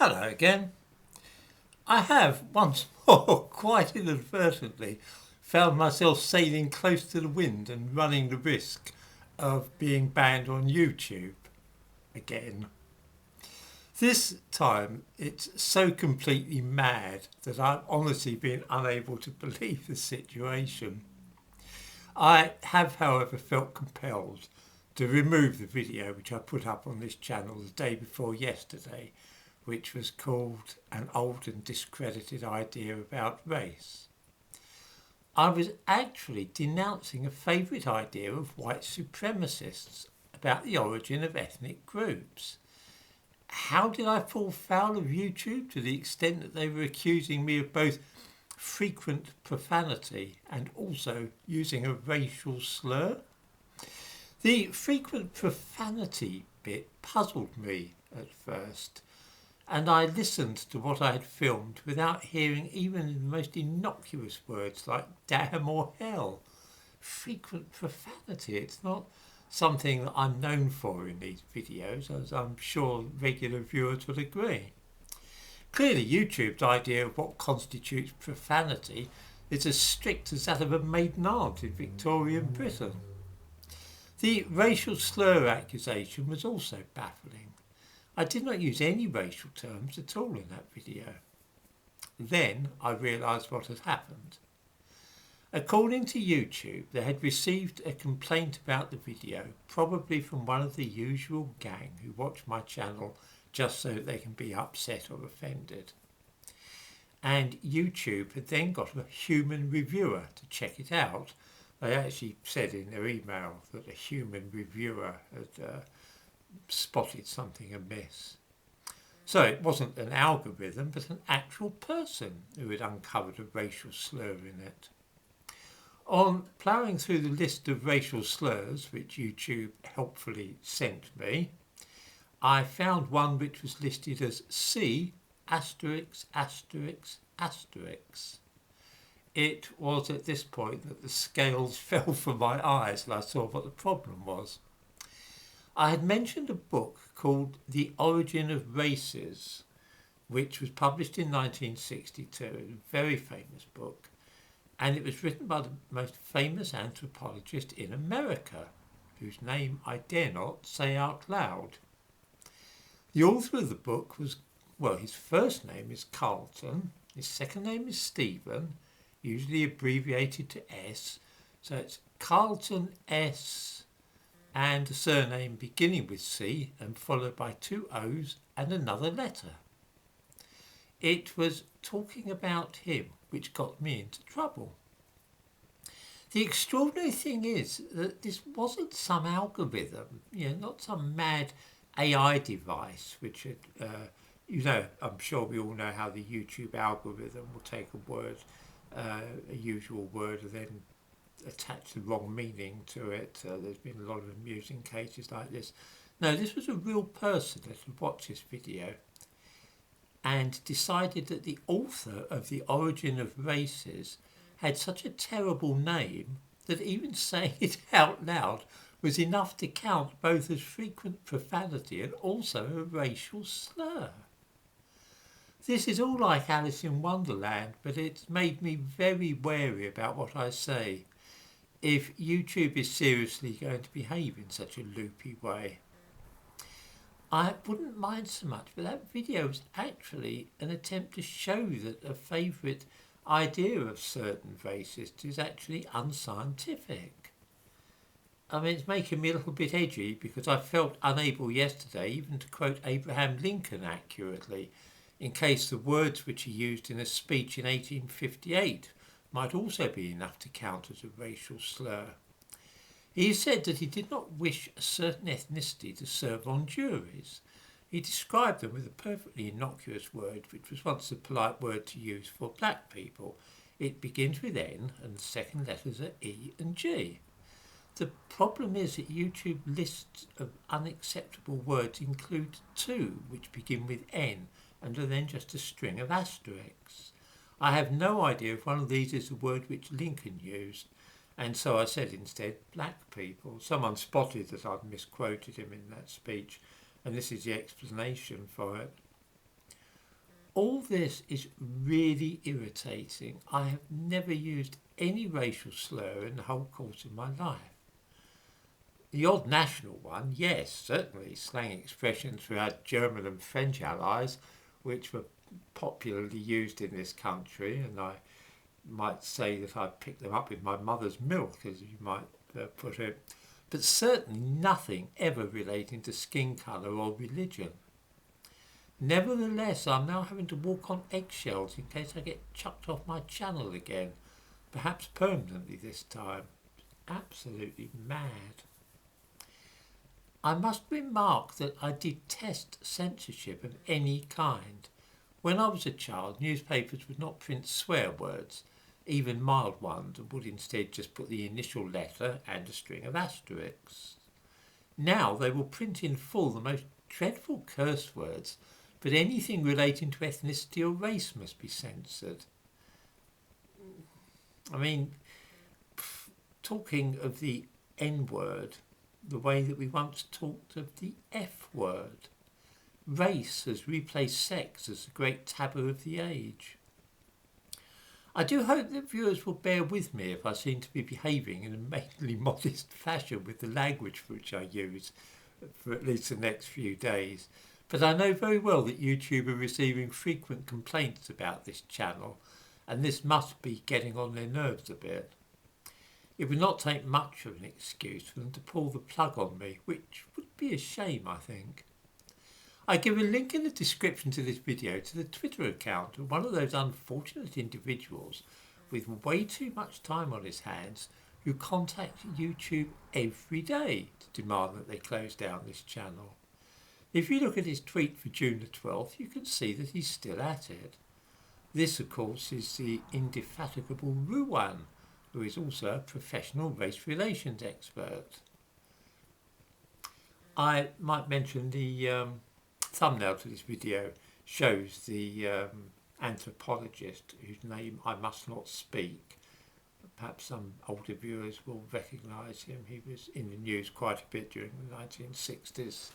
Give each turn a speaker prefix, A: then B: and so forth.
A: Hello again. I have once more, quite inadvertently, found myself sailing close to the wind and running the risk of being banned on YouTube again. This time it's so completely mad that I've honestly been unable to believe the situation. I have, however, felt compelled to remove the video which I put up on this channel the day before yesterday, which was called An Old and Discredited Idea About Race. I was actually denouncing a favourite idea of white supremacists about the origin of ethnic groups. How did I fall foul of YouTube to the extent that they were accusing me of both frequent profanity and also using a racial slur? The frequent profanity bit puzzled me at first, and I listened to what I had filmed without hearing even the most innocuous words like damn or hell. Frequent profanity, it's not something that I'm known for in these videos, as I'm sure regular viewers would agree. Clearly YouTube's idea of what constitutes profanity is as strict as that of a maiden aunt in Victorian Britain. The racial slur accusation was also baffling. I did not use any racial terms at all in that video. Then I realised what had happened. According to YouTube, they had received a complaint about the video, probably from one of the usual gang who watch my channel just so that they can be upset or offended. And YouTube had then got a human reviewer to check it out. They actually said in their email that a human reviewer had spotted something amiss. So it wasn't an algorithm, but an actual person who had uncovered a racial slur in it. On ploughing through the list of racial slurs which YouTube helpfully sent me, I found one which was listed as C********. It was at this point that the scales fell from my eyes and I saw what the problem was. I had mentioned a book called The Origin of Races, which was published in 1962, a very famous book, and it was written by the most famous anthropologist in America, whose name I dare not say out loud. The author of the book was, well, his first name is Carlton, his second name is Stephen, usually abbreviated to S, so it's Carlton S, and a surname beginning with C and followed by two O's and another letter. It was talking about him which got me into trouble. The extraordinary thing is that this wasn't some algorithm, not some mad AI device which had, I'm sure we all know how the YouTube algorithm will take a word, a usual word, and then attach the wrong meaning to it. There's been a lot of amusing cases like this. No, this was a real person that had watched this video and decided that the author of The Origin of Races had such a terrible name that even saying it out loud was enough to count both as frequent profanity and also a racial slur. This is all like Alice in Wonderland, but it's made me very wary about what I say if YouTube is seriously going to behave in such a loopy way. I wouldn't mind so much, but that video was actually an attempt to show that a favourite idea of certain racists is actually unscientific. I mean, it's making me a little bit edgy because I felt unable yesterday even to quote Abraham Lincoln accurately, in case the words which he used in a speech in 1858 might also be enough to count as a racial slur. He said that he did not wish a certain ethnicity to serve on juries. He described them with a perfectly innocuous word, which was once the polite word to use for black people. It begins with N and the second letters are E and G. The problem is that YouTube lists of unacceptable words include two which begin with N and are then just a string of asterisks. I have no idea if one of these is the word which Lincoln used, and so I said instead black people. Someone spotted that I'd misquoted him in that speech, and this is the explanation for it. All this is really irritating. I have never used any racial slur in the whole course of my life. The odd national one, yes, certainly slang expressions for our German and French allies, which were popularly used in this country, and I might say that I picked them up with my mother's milk, as you might put it, but certainly nothing ever relating to skin colour or religion. Nevertheless, I'm now having to walk on eggshells in case I get chucked off my channel again, perhaps permanently this time. Absolutely mad. I must remark that I detest censorship of any kind. When I was a child, newspapers would not print swear words, even mild ones, and would instead just put the initial letter and a string of asterisks. Now they will print in full the most dreadful curse words, but anything relating to ethnicity or race must be censored. I mean, talking of the N-word, the way that we once talked of the F-word. Race has replaced sex as the great taboo of the age. I do hope that viewers will bear with me if I seem to be behaving in a mainly modest fashion with the language which I use for at least the next few days. But I know very well that YouTube are receiving frequent complaints about this channel, and this must be getting on their nerves a bit. It would not take much of an excuse for them to pull the plug on me, which would be a shame, I think. I give a link in the description to this video to the Twitter account of one of those unfortunate individuals with way too much time on his hands who contact YouTube every day to demand that they close down this channel. If you look at his tweet for June the 12th, you can see that he's still at it. This, of course, is the indefatigable Ruwan, who is also a professional race relations expert. I might mention the thumbnail to this video shows the anthropologist whose name I must not speak. Perhaps some older viewers will recognise him. He was in the news quite a bit during the 1960s.